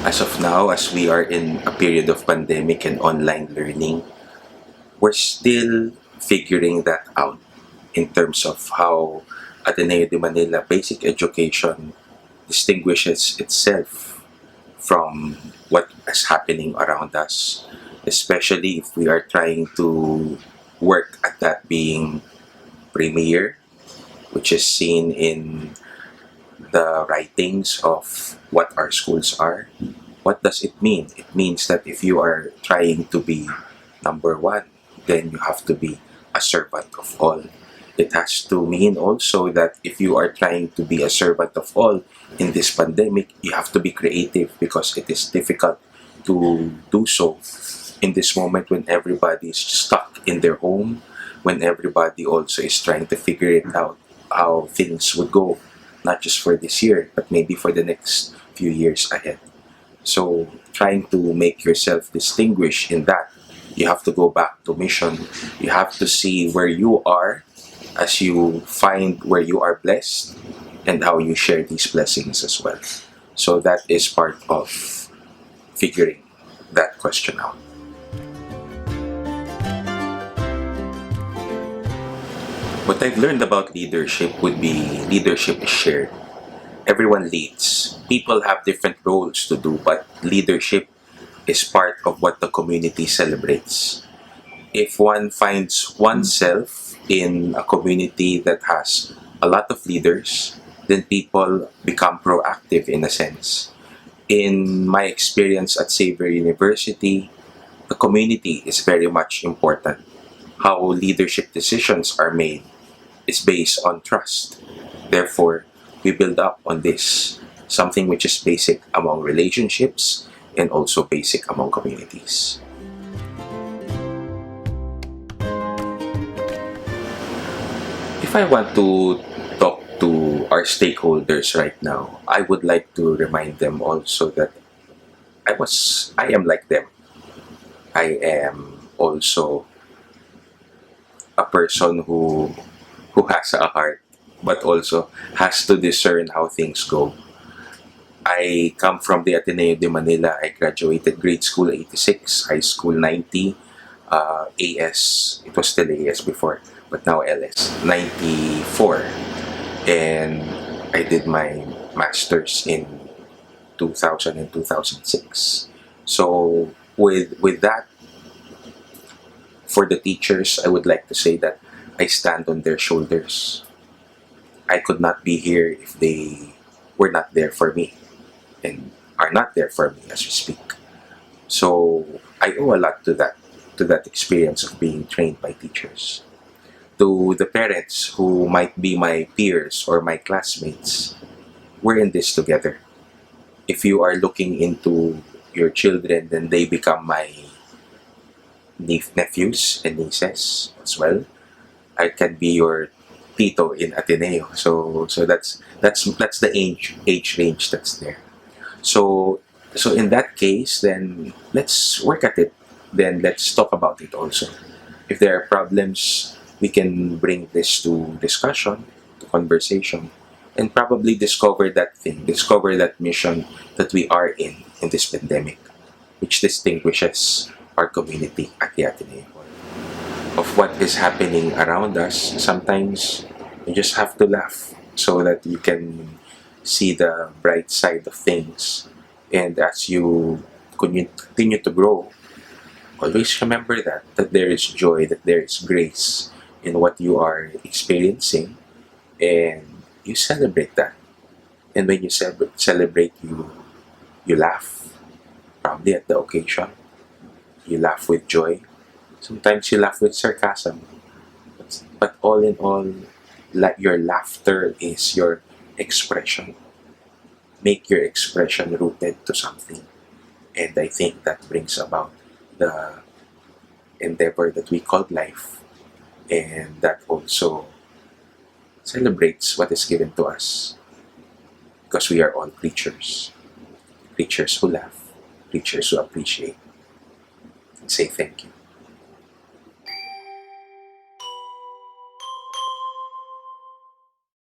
As of now, as we are in a period of pandemic and online learning, we're still figuring that out in terms of how Ateneo de Manila basic education distinguishes itself from what is happening around us, especially if we are trying to work at that being premier, which is seen in the writings of what our schools are. What does it mean? It means that if you are trying to be number one, then you have to be a servant of all. It has to mean also that if you are trying to be a servant of all in this pandemic, you have to be creative because it is difficult to do so in this moment when everybody is stuck in their home, when everybody also is trying to figure it out how things would go, not just for this year, but maybe for the next few years ahead. So trying to make yourself distinguish in that, you have to go back to mission. You have to see where you are as you find where you are blessed and how you share these blessings as well. So that is part of figuring that question out. What I've learned about leadership would be leadership is shared. Everyone leads. People have different roles to do, but leadership is part of what the community celebrates. If one finds oneself in a community that has a lot of leaders, then people become proactive in a sense. In my experience at Xavier University, the community is very much important. How leadership decisions are made is based on trust. Therefore, we build up on this, something which is basic among relationships and also basic among communities. If I want to talk to our stakeholders right now, I would like to remind them also that I am like them. I am also a person who has a heart but also has to discern how things go. I come from the Ateneo de Manila. I graduated grade school 86, high school 90, AS, it was still AS before, but now LS, 94. And I did my master's in 2000 and 2006. So with that, for the teachers, I would like to say that I stand on their shoulders. I could not be here if they were not there for me and are not there for me as we speak. So I owe a lot to that experience of being trained by teachers. To the parents who might be my peers or my classmates, we're in this together. If you are looking into your children, then they become my nephews and nieces as well. I can be your tito in Ateneo. So that's the age range that's there. So in that case, then let's work at it. Then let's talk about it also. If there are problems, we can bring this to discussion, to conversation, and probably discover discover that mission that we are in this pandemic, which distinguishes our community at the Ateneo. Of what is happening around us, sometimes you just have to laugh so that you can see the bright side of things. And as you continue to grow, always remember that there is joy, that there is grace in what you are experiencing, and you celebrate that. And when you celebrate, you laugh, probably at the occasion. You laugh with joy. Sometimes you laugh with sarcasm. But all in all, your laughter is your expression. Make your expression rooted to something. And I think that brings about the endeavor that we call life. And that also celebrates what is given to us. Because we are all creatures. Creatures who laugh. Creatures who appreciate. And say thank you.